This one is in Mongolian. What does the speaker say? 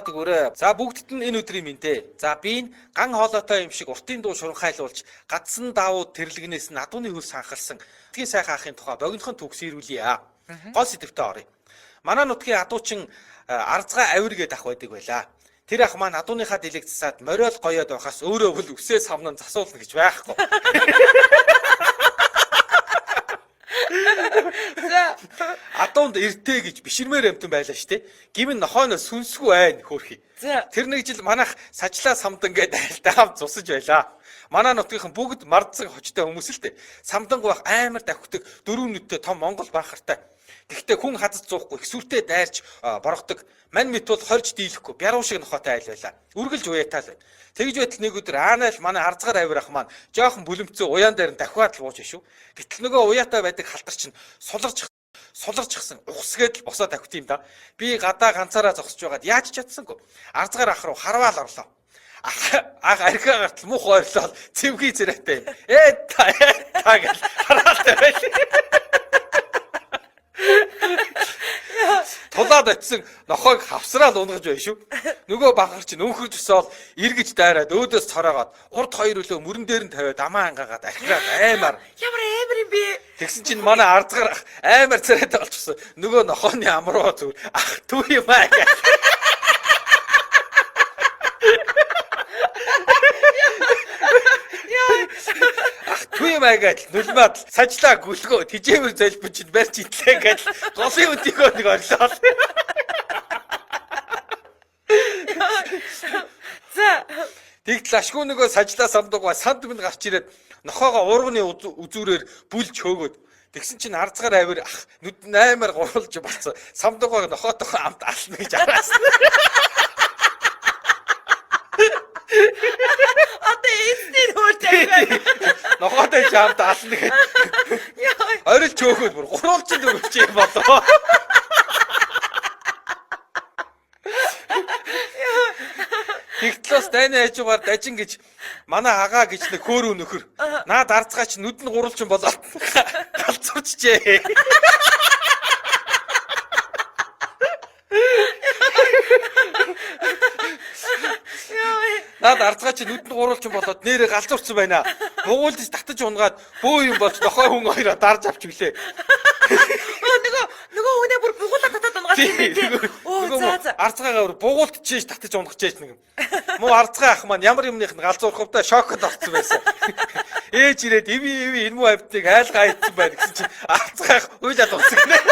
Тэгвэрээ. За бүгдд нь энэ өдрийн минь. За би энэ ган хоолойтой юм шиг уртын дуу шуранхайлуулж гадсан даавууд тэрлэгнээс надууны хөл санхалсан нутгийн сайхан ахын тухай богинохон төгс ирүүлье. Гол сэдвтэ оръё. Манай нутгийн адуучин арцгай авир гээд ах байдаг байлаа. Тэр ах маань адууныхаа дэлэг засаад мориол гоёод байхаас өөрөө хөл өсөө самнан засуулна гэж байхгүй. Адуунд эртээ гэж биширмээр амтан байлаа штэ. Гимн нохооноос сүнсгүй айн хөөрхий. Тэр нэг жил манайх сажлаа самдан гээд айлтаа хамт цусаж байлаа. Манай нутгийнхан бүгд мардсан хочтой хүмүүс л дээ. Самдан гуйх амар давхдаг дөрөв нүдтэй том Монгол банхартай. Гэхдээ хүн хадад зуухгүй эксүртэй дайрч боргодог. Мань мэт бол хорж дийлэхгүй бяруу шиг нохоотой айл байлаа. Үргэлж уяатаа л байна. Тэгж байтал нэг өдөр Аанаал манай арцгаар авир ах маань жоохон бүлэмцээ уяан дээр нь дахиад л бууж шүү. Гэтэл нөгөө уяатаа байдаг халтар чинь суларчсан ухсгээд л босоод авхт юм да. Би гадаа ганцаараа зогсож байгаад яаж чадсангүй. Арцгаар ах руу харваал орлоо. Ах архиа гартал мух ойрлол цэвгий зэрэгтэй юм. Та гэж хараатай байл. Тулаад очисон нохойг хавсраал унгаж байна шүү. Нөгөө бахар чинь өнхөрж өсөөл эргэж дайраад өөдөөс цороогоод урд хоёр өлөө мөрөн дээр нь тавиад амаа ангаагаад архираад аймаар. Ямар амар юм бэ? Тэгсэн чинь манай ардгаар аймаар царайтай болчихсон. Нөгөө нохооны амруу зүр ах түр юм аа. Туймаагаад нулимаад сажлаа гүлгөө тижээвэр золбож чинь барьж итлээ гэж голын өдийгөө нэг орлоо. За Тэгтэл ашгүй нөгөө сажлаа самдуугаа санд минь гарч ирээд нохоогоо урганы үзүүрээр бүлж хөөгөөд тэгсэн чинь арцгаар авир ах нүд аймаар гурвалж болцсон. Самдуугаа нохоотойгоо амт ална гэж араас. Нохоотой чамд ална гэж. Орил чөөхөд бүр гурвалж өгч юм болоо. Тэгтлээс дайны хажуугаар дажин гэж манай хагаа гэж нэг хөөрөө нөхөр. Наад арцгаа чи нүд нь гурвалж болоод галзуурчжээ. Наад арцгаа чи нүдэнд гурвалж болоод нэрээ галзуурсан байна. Бугуулж татаж унгаад бөө юм болж нохой хүн хоёроо дарж авч гэлээ. Нөгөө хүнээ бүр бугуулаад татаад унгаад юм. Оо за. Арцгаагаа бүр бугуулт чийж татаж унгах чийж нэг юм. Муу арцгаа ах маань ямар юмных нь галзуурхавтай шокод орсон байсан. Ээж ирээд иви энэ муу авдыг айлгаа ийдсэн байна гэсэн чинь арцгаа ах уйлаад уцсан гинэ.